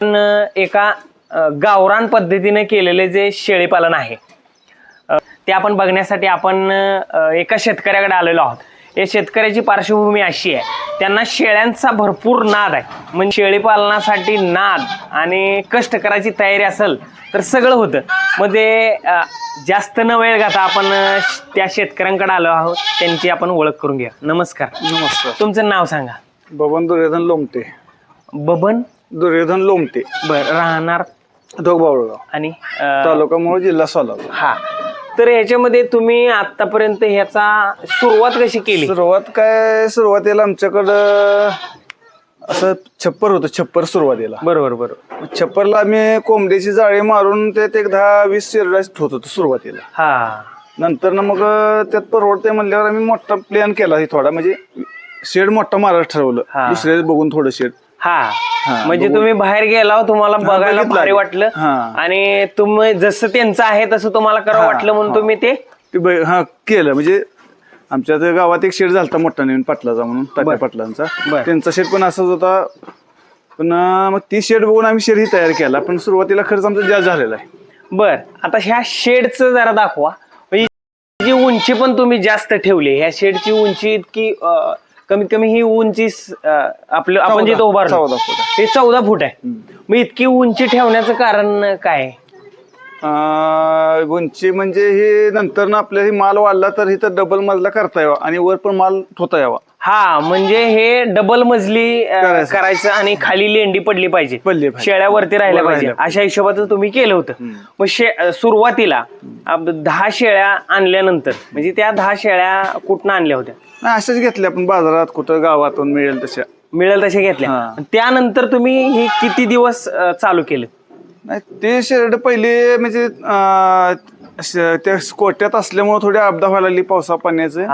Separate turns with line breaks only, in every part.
एका गावरान पद्धतीने केलेले जे शेळीपालन आहे ते आपण बघण्यासाठी आपण एका शेतकऱ्याकडे आलेलो आहोत। या शेतकऱ्याची पार्श्वभूमी अशी आहे, त्यांना शेळ्यांचा भरपूर नाद आहे। म्हणजे शेळीपालनासाठी नाद आणि कष्ट करायची तयारी असेल तर सगळं होतं। मग ते जास्त न वेळ घालता आपण त्या शेतकऱ्यांकडे आलो आहोत, त्यांची आपण ओळख करून घ्या। नमस्कार।
नमस्कार।
तुमचं नाव सांगा।
बबन दुर्योधन लोमटे।
बबन
दुर्योधन लोमटे।
बर, राहणार
दोगबावळगाव
आणि
तालुका मोहोळ जिल्हा सोलापूर।
हा, तर ह्याच्यामध्ये तुम्ही आतापर्यंत ह्याचा सुरुवात कशी केली?
सुरुवातीला आमच्याकडं असं छप्पर होतं, छप्पर सुरुवातीला।
बरोबर बरोबर।
छप्परला आम्ही कोंबडीची जाळी मारून त्यात एक 10-20 शेरडा ठेवत होतो सुरुवातीला।
हा,
नंतर ना मग त्यात परवडते म्हणल्यावर आम्ही मोठा प्लॅन केला थोडा, म्हणजे शेड मोठा मारायला ठरवलं, दुसरे बघून थोडं शेड।
हा, म्हणजे तुम्ही बाहेर गेला, तुम्हाला बघायला भारी वाटलं आणि तुम्ही जसं त्यांचं आहे तसं तुम्हाला करावं वाटलं म्हणून तुम्ही ते
केलं। म्हणजे आमच्या गावात एक शेड झालता मोठा नवीन पाटलाचा म्हणून, तात्या पाटलांचा, त्यांचा शेड पण असाच होता। पण मग ती शेड बघून आम्ही शेड ही तयार केला, पण सुरुवातीला खर्च आमचा जास्त झालेला आहे।
बर, आता ह्या शेडचं जरा दाखवा। म्हणजे जी उंची पण तुम्ही जास्त ठेवली, ह्या शेडची उंची इतकी कमीत कमी ही उंची आपलं आपण जिथं उभारलो
14 फूट
ते 14 फूट आहे। मग इतकी उंची ठेवण्याचं कारण काय?
उंची म्हणजे हे नंतर ना आपल्या हे माल वाढला तर इथं डबल मजला करता यावा आणि वर पण माल ठेवता यावा।
हा, म्हणजे हे डबल मजली करायचं आणि खाली लेंडी पडली पाहिजे, शेळ्यावरती राहिल्या पाहिजे, अशा हिशोबाचं तुम्ही केलं होतं। मग सुरुवातीला 10 शेळ्या आणल्यानंतर म्हणजे त्या 10 शेळ्या कुठनं आणल्या होत्या?
नाही, अशाच घेतल्या आपण बाजारात, कुठं गावातून मिळेल तशा
घेतल्या। त्यानंतर तुम्ही हे किती दिवस चालू केलं?
नाही, ते शेरड पहिले म्हणजे त्या कोट्यात असल्यामुळे थोडी अपदा व्हायला लागली पावसा पाण्याचं।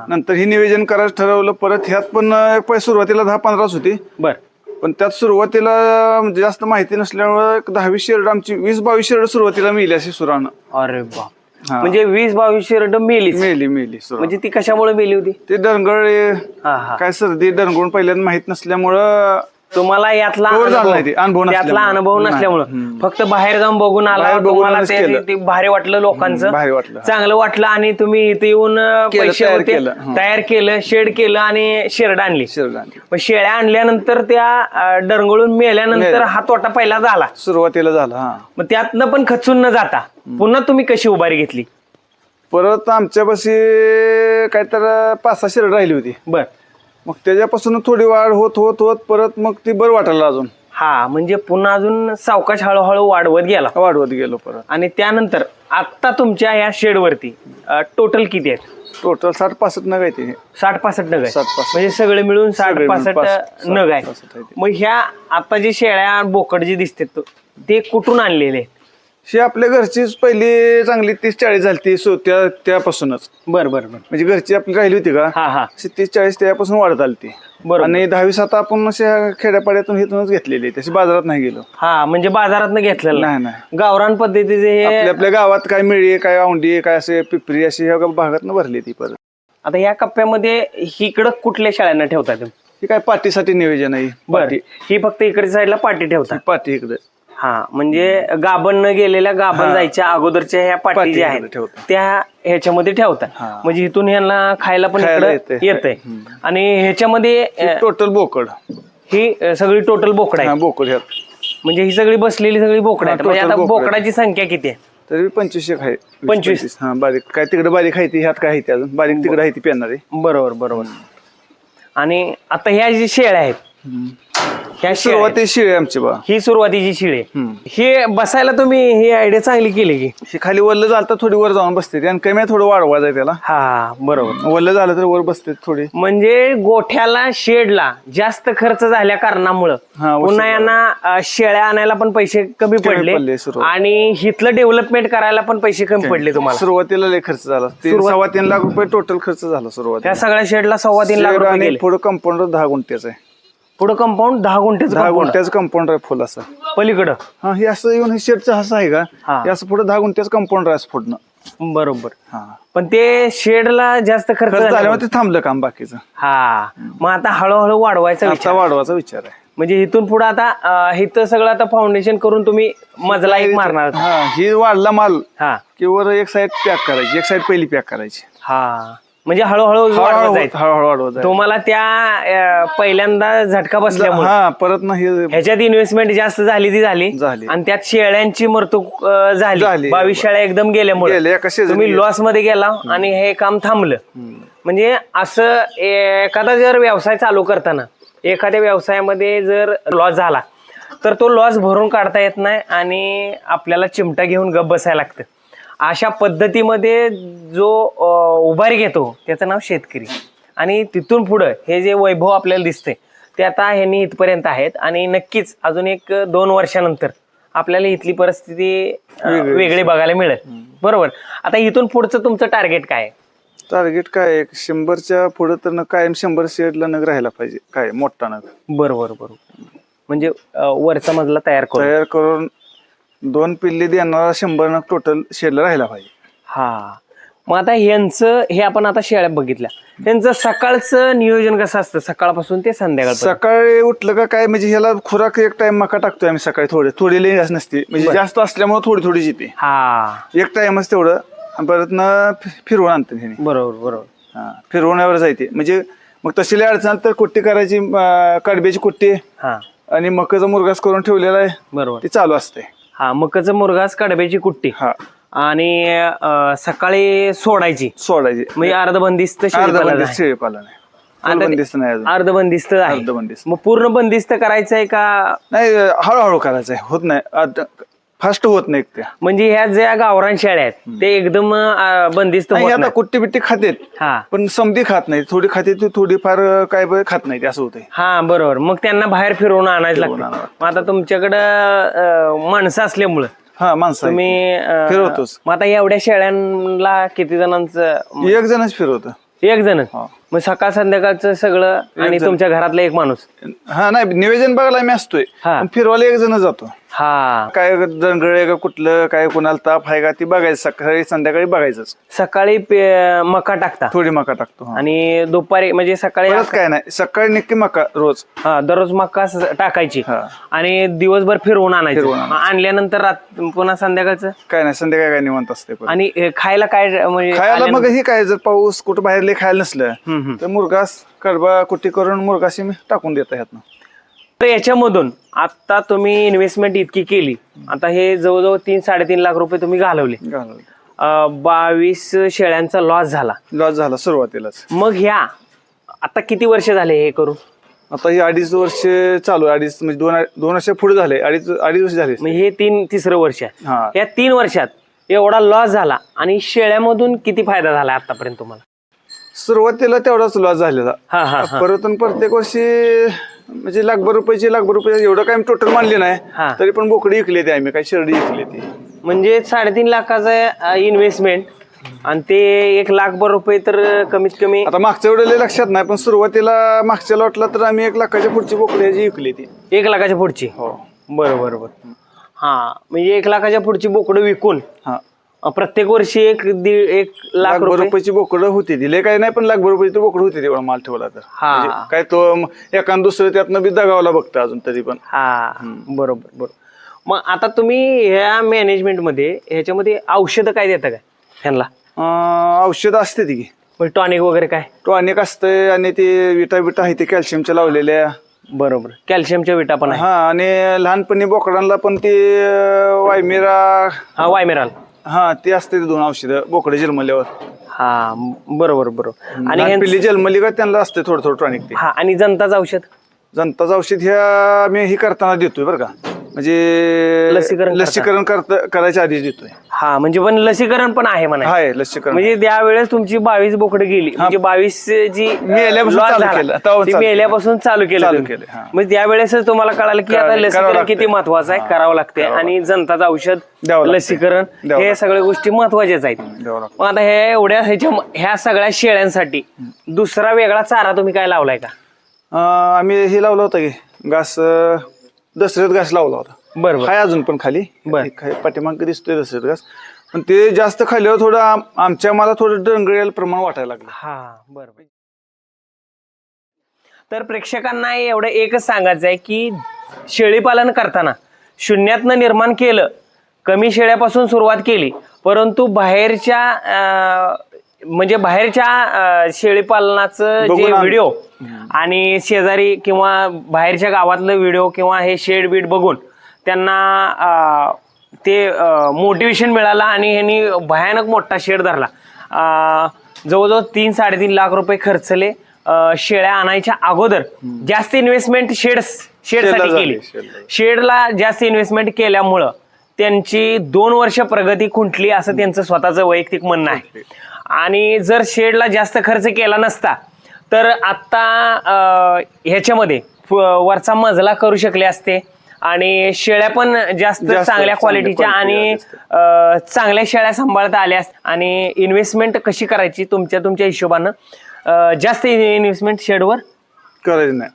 नंतर हे नियोजन करायचं ठरवलं परत। ह्यात पण सुरुवातीला 10-15 होती,
बर,
पण त्यात सुरुवातीला जास्त माहिती नसल्यामुळे 10-20 शेरड आमची 20-22 शेरड सुरुवातीला मिळली अशी सुरानं।
अरे बा, म्हणजे 20-22 शेरड मेली? म्हणजे ती कशामुळे मेली होती?
ते डरगळ काय सर्दी डरगळून पहिल्यांदा माहित नसल्यामुळं
तुम्हाला यातला अनुभव नसल्यामुळं फक्त बाहेर जाऊन बघून आला, तुम्हाला ते भारी वाटलं, लोकांचं चांगलं वाटलं आणि तुम्ही इथे येऊन पैसे होते तयार केलं, शेड केलं आणि शेरड आणली। मग शेळ्या आणल्यानंतर त्या डरगळून मेल्यानंतर हा तोटा पहिला झाला,
सुरुवातीला झाला।
मग त्यातनं पण खचून न जाता पुन्हा तुम्ही कशी उभारी घेतली?
परत आमच्यापाशी काय तर 5-6 शेरड राहिली होती।
बर,
मग त्याच्यापासून थोडी वाढ होत होत होत परत मग ती बरं वाटायला अजून।
हा, म्हणजे पुन्हा अजून सावकाश हळूहळू वाढवत
गेलो परत।
आणि त्यानंतर आता तुमच्या या शेड वरती टोटल किती आहेत?
टोटल 60-65 नग आहेत।
60-65 नग आहेत, म्हणजे सगळे मिळून 60-65 नग आहेत। मग ह्या आता जी शेळ्या बोकड जी दिसते ते कुठून आणलेले?
हे आपल्या घरचीच पहिली चांगली 30-40 झाली त्यापासूनच।
बर बर बर,
म्हणजे घरची आपली राहिली होती का, 30-40 त्यापासून वाढत आली ती। आणि 10-20 आता आपण अशा खेड्यापाड्यातून इथूनच घेतलेली, तशी बाजारात नाही गेलो।
हा, म्हणजे बाजारात घेतलेलं
नाही,
गावरान पद्धतीचे
आपल्या गावात काय मिळी, काय औंडी, काय असे पिपरी अशी ह्या भागात भरली ती परत।
आता या कप्प्यामध्ये इकडं कुठल्या शेळ्यांना ठेवतात?
ही काय पाठीसाठी नियोजन आहे।
बरं, ही फक्त इकडच्या साईडला पाठी ठेवतात?
पाठी इकडे।
हा, म्हणजे गाभण न गेलेल्या, गाभण जायच्या अगोदरच्या ह्या पाटी ज्या आहेत त्या ह्याच्यामध्ये ठेवतात। म्हणजे इथून ह्यांना खायला पण येतंय। आणि ह्याच्यामध्ये
टोटल बोकड,
ही सगळी टोटल बोकड आहे?
बोकड,
म्हणजे ही सगळी बसलेली सगळी बोकड आहेत। म्हणजे आता बोकडाची संख्या किती आहे?
तरी 25 आहे।
25?
हा, बारीक काय तिकडे बारीक आहे ती, ह्यात काय आहे अजून बारीक तिकडे आहे ती पेरणारी।
बरोबर बरोबर। आणि आता ह्या जी शेळ्या आहेत,
सुरुवातीची शिळे आमची बा,
ही सुरुवातीची शिळे, हे बसायला तुम्ही ही आयडिया चांगली केली की
हे खाली वल्ल झालं तर थोडी वर जाऊन बसते आणि कमी थोडं वाढवायचं त्याला।
हा, बरोबर,
वल्ल झालं तर वर बसते थोडी।
म्हणजे गोठ्याला शेडला जास्त खर्च झाल्या कारणामुळं पुन्हा यांना शेळ्या आणायला पण पैसे कमी पडले आणि हिथलं डेव्हलपमेंट करायला पण पैसे कमी पडले तुम्हाला।
सुरुवातीला लय खर्च झाला, 3-3.5 लाख रुपये टोटल खर्च झाला सुरुवातीला।
त्या सगळ्या शेडला 3.25 लाख रुपये गेले।
पुढे कंपाऊंडर 10 गुंठ्याचं आहे।
पुढे कंपाऊंड 10 गुंठ्याचं
कंपाऊंडर आहे फुल असं
पलीकडं?
हा, हे असं येऊन हे शेडचं असं आहे का, हे असं पुढे 10 गुंठ्याचं कंपाऊंडर आहे पुढनं।
बरोबर। पण ते शेडला जास्त खर्च झाल्यामुळे
ते थांबलं काम बाकीचं।
हा, मग आता हळूहळू वाढवायचा
विचार आहे।
म्हणजे इथून पुढे आता इथं सगळं आता फाउंडेशन करून तुम्ही मजला एक मारणार आहात.
हा ही वाढला माल
हा
की वर एक साईड पॅक करायची, एक साईड पहिली पॅक करायची.
हा म्हणजे हळूहळू वाढवत जायचं.
हळूहळू वाढवत जायचं.
तुम्हाला त्या पहिल्यांदा झटका बसल्यामुळे
हा परत ना हे
ह्याच्यात इन्व्हेस्टमेंट जास्त झाली ती झाली
झाली.
आणि त्यात शेळ्यांची मृत्यू झाली.
झाली.
22 शेळ्या एकदम गेल्यामुळे
गेले, एका season
तुम्ही
गेले.
लॉस मध्ये गेला आणि हे काम थांबलं. म्हणजे असं एखादा जर व्यवसाय चालू करताना एखाद्या व्यवसायामध्ये जर लॉस झाला तर तो लॉस भरून काढता येत नाही आणि आपल्याला चिमटा घेऊन गप्प बसायला लागतं. अशा पद्धतीमध्ये जो उभारी घेतो त्याचं नाव शेतकरी. आणि तिथून पुढं हे जे वैभव आपल्याला दिसतंय ते आता ह्यांनी इथपर्यंत आहेत आणि नक्कीच अजून 1-2 वर्षानंतर आपल्याला इथली परिस्थिती वेगळी बघायला मिळेल. बरोबर. आता इथून पुढचं तुमचं टार्गेट काय आहे?
टार्गेट काय 100च्या पुढे तर कायम 100 शेडला नग राहायला पाहिजे, काय मोठा नग.
बरोबर बरोबर. म्हणजे वरचा मजला तयार
करून 2 पिल्ली देणारा 100 नग टोटल शेडला राहायला पाहिजे.
हा. मग आता ह्यांचं हे आपण आता शेळ्या बघितल्या, त्यांचं सकाळचं नियोजन कसं असतं सकाळपासून ते संध्याकाळ?
सकाळी उठलं का काय म्हणजे ह्याला खुराक एक टाइम मका टाकतोय आम्ही सकाळी, थोडी लई नसते म्हणजे जास्त असल्यामुळे थोडी थोडी येते.
हा
एक टाइमच तेवढं. परत ना फिरवून आणते.
बरोबर बरोबर.
हा फिरवण्यावर जायते म्हणजे मग तशी लई अडचण तर कुट्टी करायची, कडब्याची कुट्टी
हा
आणि मकाचा मुरगास करून ठेवलेला आहे.
बरोबर.
ते चालू असते.
हा मकाचं मुरघास कडब्याची कुट्टी.
हा
आणि सकाळी सोडायची म्हणजे अर्धबंदिस्त
शेळीपालन बंदिस्त नाही अजून.
अर्धबंदिस्त आहे.
अर्धबंदिस्त.
मग पूर्ण बंदिस्त करायचंय का?
नाही हळूहळू करायचंय, होत नाही फास्ट होत नाही त्या.
म्हणजे ह्या ज्या गावरान शेळ्या आहेत ते एकदम बंदिस्त होत
आता
नाही.
कुट्टी बिट्टी खातेत
हा
पण समधी खात नाही, थोडी खाते थोडी फार काय खात नाही असं होतंय.
हा बरोबर. मग त्यांना बाहेर फिरवून आणायचं लागतं. मग आता तुमच्याकडं माणसं असल्यामुळं
हा माणसं
तुम्ही
फिरवतोच.
मग आता एवढ्या शेळ्यांना किती जणांचं?
एक जणच फिरवत.
एक जण. मग सकाळ संध्याकाळचं सगळं आणि तुमच्या घरातला एक माणूस?
हा नाही नियोजन बघायला आम्ही असतोय पण फिरवायला एक जण जातो.
हा
काय दंगळ आहे का कुठलं काय कोणाला ताप आहे का ती बघायचं, सकाळी संध्याकाळी बघायचंच.
सकाळी मका टाकता?
थोडी मका टाकतो.
आणि दुपारी म्हणजे सकाळी
काय नाही, सकाळी नक्की मका रोज.
हा दररोज मका टाकायची आणि दिवसभर फिरवून आणायचं. आणल्यानंतर पुन्हा संध्याकाळचं
काय नाही, संध्याकाळी काय निवांत असते.
आणि खायला काय म्हणजे
खायला मग हे काय जर पाऊस कुठं बाहेर खायला नसलं तर मुरगास कडबा कुट्टी करून मुरगाशी टाकून देता ह्यातनं.
तर याच्यामधून आता तुम्ही इन्व्हेस्टमेंट इतकी केली, आता हे जवळजवळ 3-3.5 लाख रुपये तुम्ही घालवले. 22 शेळ्यांचा लॉस झाला
सुरुवातीलाच.
मग ह्या आता किती वर्ष झाले हे करून?
आता ही 2.5 वर्ष चालू आहे. 2.5 म्हणजे 2 वर्ष पुढे झाले. 2.5 वर्ष झाले
म्हणजे हे तिसरं वर्ष आहे.
हा
या 3 वर्षात एवढा लॉस झाला आणि शेळ्यामधून किती फायदा झाला आतापर्यंत तुम्हाला?
सुरुवातीला तेवढाच लॉस झालेला. परत प्रत्येक वर्षी म्हणजे लाखभर रुपये एवढं काय टोटल मानले नाही, तरी पण बोकडी विकली ती आम्ही, काही शेरडी विकली ती.
म्हणजे 3.5 लाखाचा इन्व्हेस्टमेंट आणि ते 1 लाखभर रुपये तर कमीत कमी.
आता मागच्या वेळेला लक्षात नाही पण सुरुवातीला मागच्या लॉटला तर आम्ही 1 लाखाच्या पुढची बोकडी विकली ती.
1 लाखाच्या पुढची?
हो
बरोबर. हा म्हणजे 1 लाखाच्या पुढची बोकडं विकून प्रत्येक वर्षी 1 लाख
रुपयाची बोकडं होती. दिले काही नाही पण लाखभर रुपयाची बोकडं होती तेवढा माल ठेवला तर. काय तो एखाद दुसरं त्यातनं बी दगावला बघतं अजून तरी पण.
बरोबर. मग आता तुम्ही ह्या मॅनेजमेंट मध्ये ह्याच्यामध्ये औषधं काय देता काय ह्यांना?
औषध असते ती
टॉनिक वगैरे काय?
टॉनिक असतंय आणि ते विटा आहे ते कॅल्शियमच्या लावलेल्या.
बरोबर. कॅल्शियमच्या विटा पण आहे.
आणि लहानपणी बोकडांना पण ते
वायमेराल
ते असते 2 औषधं बोकडे जन्मल्यावर.
बरोबर.
आणि पिल्ली जन्मली का त्यांना असते थोडं टॉनिक ते.
आणि जनताचं औषध
ह्या आम्ही हे करताना देतोय बरं का, म्हणजे लसीकरण करायच्या आधीच देतोय.
म्हणजे पण लसीकरण पण आहे म्हणा.
लसीकरण
म्हणजे त्यावेळेस तुमची 22 बोकडे गेली म्हणजे 22 जी मेल्यापासून चालू केलं. म्हणजे त्यावेळेस तुम्हाला कळालं की आता लसीकरण किती महत्वाचं आहे, करावं लागते. आणि जनताचं औषध, लसीकरण हे सगळ्या गोष्टी महत्वाच्याच आहेत. मग आता ह्या सगळ्या शेळ्यांसाठी दुसरा वेगळा चारा तुम्ही काय लावलाय का?
आम्ही हे लावला होता की घास, दसऱ्यात घास लावला होता. बरोबर. हाय अजून पण खाली पाठीमाग दिसतोय दसऱ्यात घास, पण ते जास्त खाल्ल्यावर थोडं आमच्या मला थोडं डंगळेल प्रमाण वाटायला लागलं.
बरोबर. तर प्रेक्षकांना एवढं एकच सांगायचं आहे की शेळीपालन करताना शून्यातनं निर्माण केलं, कमी शेळ्यापासून सुरुवात केली, परंतु बाहेरच्या शेळीपालनाचं जे
बघून
व्हिडिओ आणि शेजारी किंवा बाहेरच्या गावातलं व्हिडिओ किंवा हे शेड बीड बघून त्यांना ते मोटिवेशन मिळालं आणि ह्यांनी भयानक मोठा शेड धरला. जवळजवळ 3-3.5 लाख रुपये खर्चले शेळ्या आणायच्या अगोदर. जास्त इन्व्हेस्टमेंट शेडसाठी केली. शेडला जास्त इन्व्हेस्टमेंट केल्यामुळं त्यांची 2 वर्ष प्रगती खुंटली असं त्यांचं स्वतःचं वैयक्तिक म्हणणं आहे. आणि जर शेडला जास्त खर्च केला नसता तर आता ह्याच्यामध्ये वरचा मजला करू शकले असते आणि शेळ्या पण जास्त चांगल्या क्वालिटीच्या आणि चांगल्या शेळ्या सांभाळता आल्या. आणि इन्व्हेस्टमेंट कशी करायची तुमच्या हिशोबानं जास्त इन्व्हेस्टमेंट शेडवर
करायची नाही,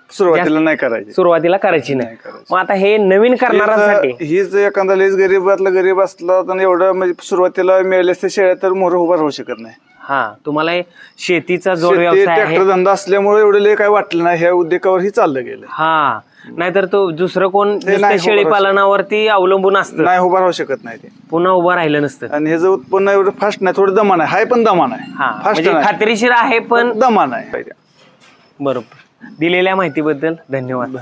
सुरुवातीला करायची नाही.
मग आता हे नवीन करणाऱ्यांसाठी
हीच एखादा लेस गरीब असला तर एवढं म्हणजे सुरुवातीला मिळाले असते शेळ्या तर मोर उभा राहू शकत नाही.
हा, तुम्हाला शेतीचा जोड व्यवसाय आहे,
ट्रॅक्टर धंदा असल्यामुळे एवढं लय काय वाटलं नाही, ह्या उद्योगावरही चाललं गेलं.
हा, नाहीतर तो दुसरं कोण शेळी पालनावरती अवलंबून असतं,
नाही उभा राहू शकत नाही ते,
पुन्हा उभं राहिलं नसतं.
आणि ह्याचं उत्पन्न एवढं फास्ट नाही, थोडं दमान आहे, पण दमान आहे, फास्ट
म्हणजे खात्रीशीर आहे पण
दमान आहे.
बरोबर. दिलेल्या माहितीबद्दल धन्यवाद.